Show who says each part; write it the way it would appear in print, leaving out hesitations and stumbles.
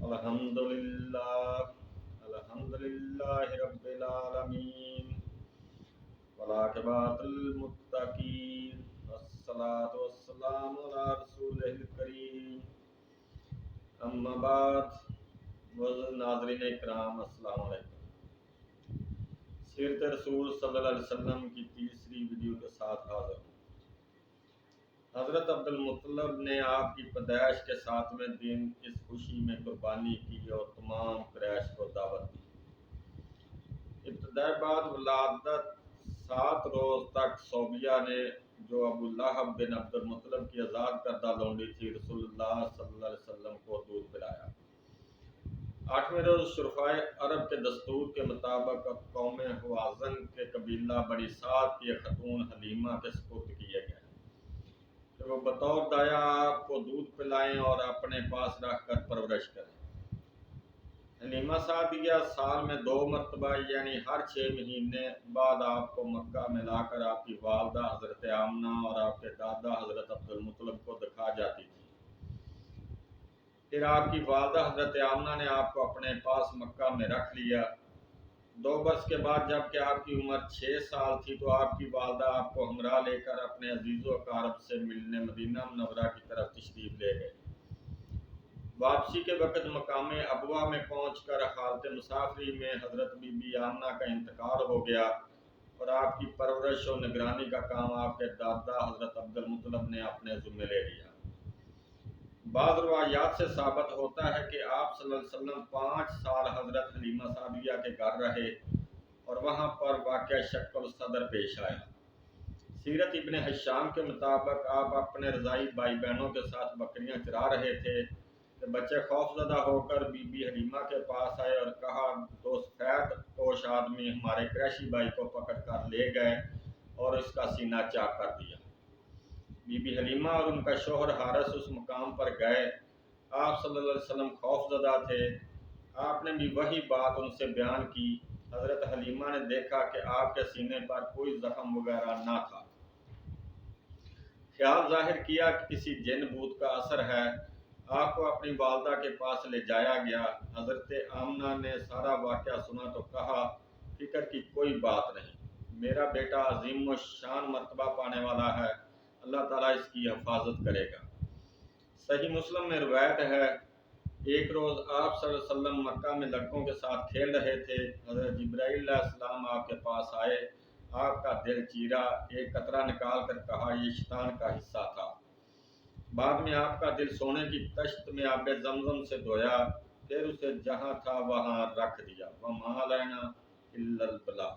Speaker 1: الحمدللہ رب العالمین والعاقبۃ للمتقین والصلاۃ والسلام علی رسولہ الکریم اما بعد ناظرین اکرام السلام علیکم۔ سیرت رسول صلی اللہ علیہ وسلم کی تیسری ویڈیو کے ساتھ حاضر ہوں۔ حضرت عبد المطلب نے آپ کی پیدائش کے 7ویں دن اس خوشی میں قربانی کی اور تمام قریش کو دعوت دی۔ ابتدائی بعد ولادت 7 روز تک صوبیہ نے جو ابو لہب بن عبد المطلب کی آزاد کردہ لونڈی تھی رسول اللہ صلی اللہ علیہ وسلم کو دودھ پلایا۔ 8ویں روز شرفائے عرب کے دستور کے مطابق قوم حوازن کے قبیلہ بنی سعد کی ایک خاتون حلیمہ کے سپرد کیے گئے کہ وہ بطور دایا آپ کو دودھ پلائیں اور اپنے پاس رکھ کر پرورش کریں۔ حلیمہ سعدیہ سال میں 2 مرتبہ یعنی ہر 6 مہینے بعد آپ کو مکہ میں لا کر آپ کی والدہ حضرت آمنہ اور آپ کے دادا حضرت عبد المطلب کو دکھا جاتی تھی۔ پھر آپ کی والدہ حضرت آمنہ نے آپ کو اپنے پاس مکہ میں رکھ لیا۔ 2 برس کے بعد جب کہ آپ کی عمر 6 سال تھی تو آپ کی والدہ آپ کو ہمراہ لے کر اپنے عزیز و اقارب سے ملنے مدینہ منورہ کی طرف تشریف لے گئے۔ واپسی کے وقت مقام ابوا میں پہنچ کر حالت مسافری میں حضرت بی بی آمنہ کا انتقال ہو گیا اور آپ کی پرورش و نگرانی کا کام آپ کے دادا حضرت عبد المطلب نے اپنے ذمہ لے لیا۔ بعض روایات سے ثابت ہوتا ہے کہ آپ صلی اللہ علیہ وسلم 5 سال حضرت حلیمہ سعدیہ کے گھر رہے اور وہاں پر واقعہ شق الصدر پیش آیا۔ سیرت ابن ہشام کے مطابق آپ اپنے رضائی بھائی بہنوں کے ساتھ بکریاں چرا رہے تھے کہ بچے خوف زدہ ہو کر بی بی حلیمہ کے پاس آئے اور کہا 2 سفید پوش آدمی ہمارے قریشی بھائی کو پکڑ کر لے گئے اور اس کا سینہ چاک کر دیا۔ بی بی حلیمہ اور ان کا شوہر حارث اس مقام پر گئے۔ آپ صلی اللہ علیہ وسلم خوف زدہ تھے۔ آپ نے بھی وہی بات ان سے بیان کی۔ حضرت حلیمہ نے دیکھا کہ آپ کے سینے پر کوئی زخم وغیرہ نہ تھا۔ خیال ظاہر کیا کہ کسی جن بوت کا اثر ہے۔ آپ کو اپنی والدہ کے پاس لے جایا گیا۔ حضرت آمنہ نے سارا واقعہ سنا تو کہا فکر کی کوئی بات نہیں، میرا بیٹا عظیم الشان مرتبہ پانے والا ہے، اللہ تعالیٰ اس کی حفاظت کرے گا۔ صحیح مسلم میں روایت ہے ایک روز آپ صلی اللہ علیہ وسلم مکہ میں لڑکوں کے ساتھ کھیل رہے تھے۔ حضرت جبرائیل علیہ السلام آپ کے پاس آئے، آپ کا دل چیرا، ایک قطرہ نکال کر کہا یہ شیطان کا حصہ تھا۔ بعد میں آپ کا دل سونے کی طشت میں آب زمزم سے دھویا، پھر اسے جہاں تھا وہاں رکھ دیا۔ وَمَا عَلَيْنَا إِلَّا الْبَلَاغُ۔